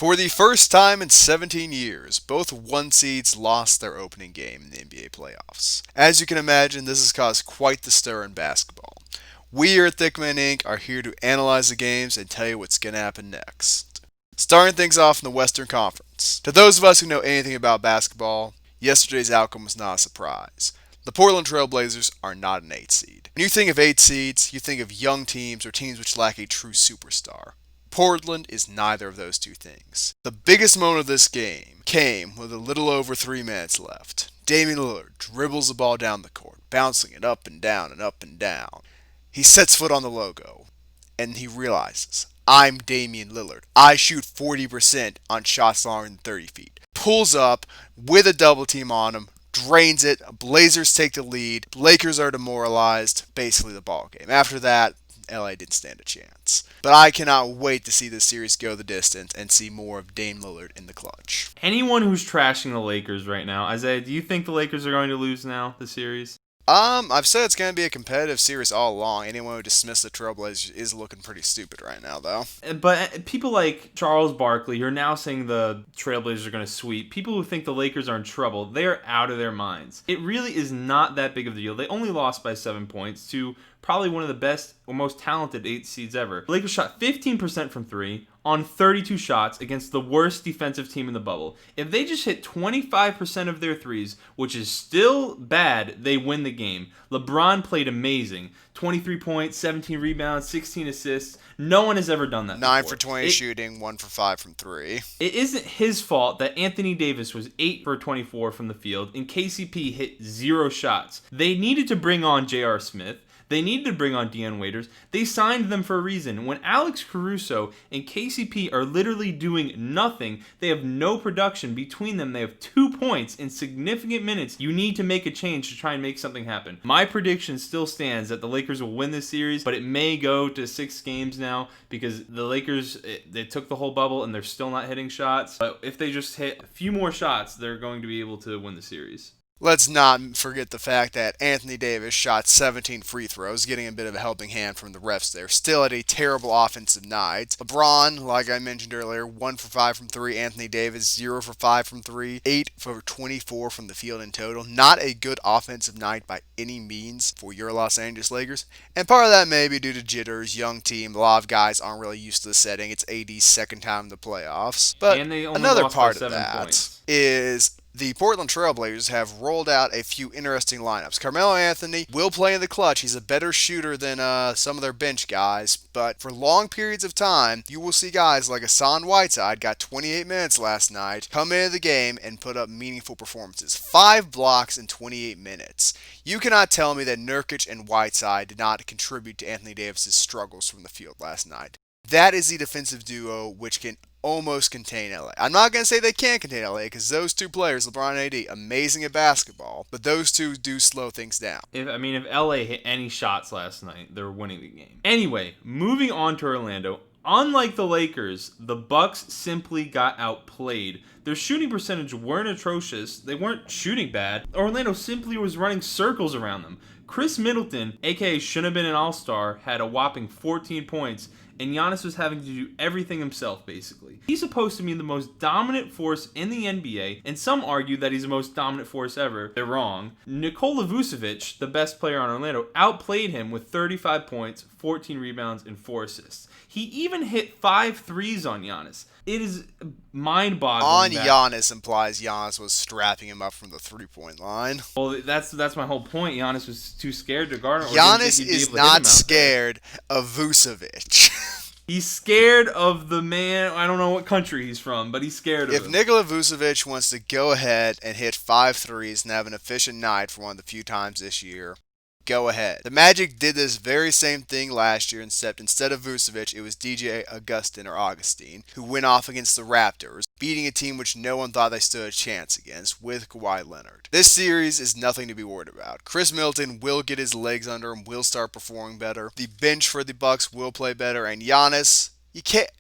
For the first time in 17 years, both one seeds lost their opening game in the NBA playoffs. As you can imagine, this has caused quite the stir in basketball. We here at Thickman Inc. are here to analyze the games and tell you what's going to happen next. Starting things off in the Western Conference. To those of us who know anything about basketball, yesterday's outcome was not a surprise. The Portland Trailblazers are not an 8 seed. When you think of 8 seeds, you think of young teams or teams which lack a true superstar. Portland is neither of those two things. The biggest moment of this game came with a little over 3 minutes left. Damian Lillard dribbles the ball down the court, bouncing it up and down and up and down. He sets foot on the logo, and he realizes, I'm Damian Lillard. I shoot 40% on shots longer than 30 feet. Pulls up with a double team on him, drains it. Blazers take the lead. Lakers are demoralized. Basically the ball game. After that, LA didn't stand a chance. But I cannot wait to see this series go the distance and see more of Dame Lillard in the clutch. Anyone who's trashing the Lakers right now, Isaiah, do you think the Lakers are going to lose now, the series? I've said it's going to be a competitive series all along. Anyone who dismissed the Trailblazers is looking pretty stupid right now, though. But people like Charles Barkley, who are now saying the Trailblazers are going to sweep, people who think the Lakers are in trouble, they are out of their minds. It really is not that big of a deal. They only lost by 7 points to probably one of the best or most talented 8 seeds ever. The Lakers shot 15% from 3 on 32 shots against the worst defensive team in the bubble. If they just hit 25% of their threes, which is still bad, they win the game. LeBron played amazing. 23 points, 17 rebounds, 16 assists. No one has ever done that 9 before. for 20 shooting, 1 for 5 from 3. It isn't his fault that Anthony Davis was 8 for 24 from the field and KCP hit 0 shots. They needed to bring on J.R. Smith. They needed to bring on Dion Waiters. They signed them for a reason. When Alex Caruso and KCP are literally doing nothing, they have no production between them. They have 2 points in significant minutes. You need to make a change to try and make something happen. My prediction still stands that the Lakers will win this series, but it may go to 6 games now because the Lakers, they took the whole bubble and they're still not hitting shots. But if they just hit a few more shots, they're going to be able to win the series. Let's not forget the fact that Anthony Davis shot 17 free throws, getting a bit of a helping hand from the refs there. Still had a terrible offensive night. LeBron, like I mentioned earlier, 1 for 5 from 3. Anthony Davis, 0 for 5 from 3. 8 for 24 from the field in total. Not a good offensive night by any means for your Los Angeles Lakers. And part of that may be due to jitters, young team. A lot of guys aren't really used to the setting. It's AD's second time in the playoffs. But another part of that is the Portland Trailblazers have rolled out a few interesting lineups. Carmelo Anthony will play in the clutch. He's a better shooter than some of their bench guys. But for long periods of time, you will see guys like Hassan Whiteside, got 28 minutes last night, come into the game and put up meaningful performances. 5 blocks in 28 minutes. You cannot tell me that Nurkic and Whiteside did not contribute to Anthony Davis' struggles from the field last night. That is the defensive duo which can almost contain LA. I'm not going to say they can't contain LA because those two players, LeBron and AD, amazing at basketball, but those two do slow things down. If LA hit any shots last night, they're winning the game. Anyway, moving on to Orlando. Unlike the Lakers, the Bucks simply got outplayed. Their shooting percentage weren't atrocious. They weren't shooting bad. Orlando simply was running circles around them. Chris Middleton, aka should have been an all-star, had a whopping 14 points, and Giannis was having to do everything himself, basically. He's supposed to be the most dominant force in the NBA, and some argue that he's the most dominant force ever. They're wrong. Nikola Vucevic, the best player on Orlando, outplayed him with 35 points, 14 rebounds, and 4 assists. He even hit 5 threes on Giannis. It is mind-boggling. On Giannis implies Giannis was strapping him up from the three-point line. Well, that's my whole point. Giannis was too scared to guard him. Giannis is not scared of Vucevic. He's scared of the man. I don't know what country he's from, but he's scared of him. If Nikola Vucevic wants to go ahead and hit 5 threes and have an efficient night for one of the few times this year, go ahead. The Magic did this very same thing last year, except instead of Vucevic, it was DJ Augustine, who went off against the Raptors, beating a team which no one thought they stood a chance against with Kawhi Leonard. This series is nothing to be worried about. Chris Middleton will get his legs under him, will start performing better. The bench for the Bucks will play better, and Giannis, you can't...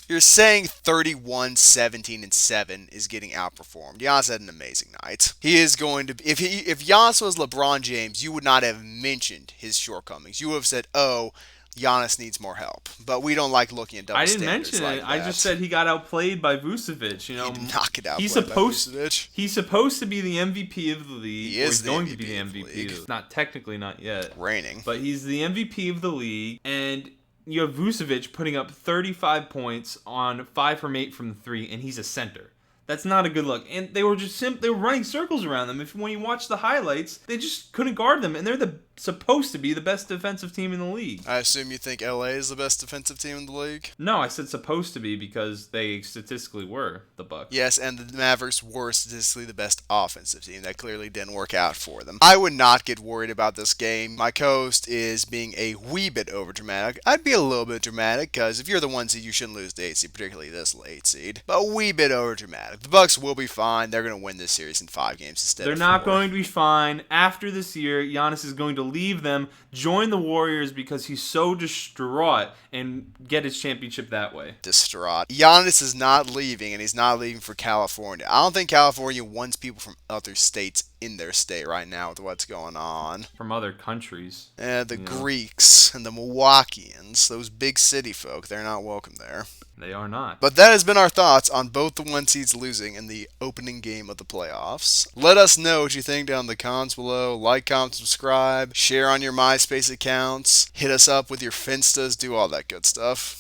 You're saying 31, 17, and 7 is getting outperformed. Giannis had an amazing night. He is going to... If Giannis was LeBron James, you would not have mentioned his shortcomings. You would have said, oh, Giannis needs more help. But we don't like looking at double I didn't standards mention like it. that. I just said he got outplayed by Vucevic. He did not get he's outplayed by supposed Vucevic. he's supposed to be the MVP of the league. He is He's the going to MVP be the of the MVP. league. Not technically, not yet. Reigning. But he's the MVP of the league, and you have Vucevic putting up 35 points on 5 from 8 from the 3, and he's a center. That's not a good look. And they were just they were running circles around them. When you watch the highlights, they just couldn't guard them, and they're supposed to be the best defensive team in the league. I assume you think LA is the best defensive team in the league? No, I said supposed to be because they statistically were the Bucks. Yes, and the Mavericks were statistically the best offensive team. That clearly didn't work out for them. I would not get worried about this game. My co-host is being a wee bit overdramatic. I'd be a little bit dramatic because if you're the 1 seed, you shouldn't lose the 8 seed, particularly this 8 seed. But a wee bit overdramatic. The Bucks will be fine. They're going to win this series in 5 games instead They're of 4. not going to be fine. After this year, Giannis is going to leave them, join the Warriors because he's so distraught, and get his championship that way. Distraught. Giannis is not leaving, and he's not leaving for California. I don't think California wants people from other states in their state right now with what's going on. From other countries. The Greeks and the Milwaukeeans, those big city folk, they're not welcome there. They are not. But that has been our thoughts on both the 1 seeds losing in the opening game of the playoffs. Let us know what you think down in the comments below. Like, comment, subscribe, share on your MySpace accounts, hit us up with your Finstas, do all that good stuff.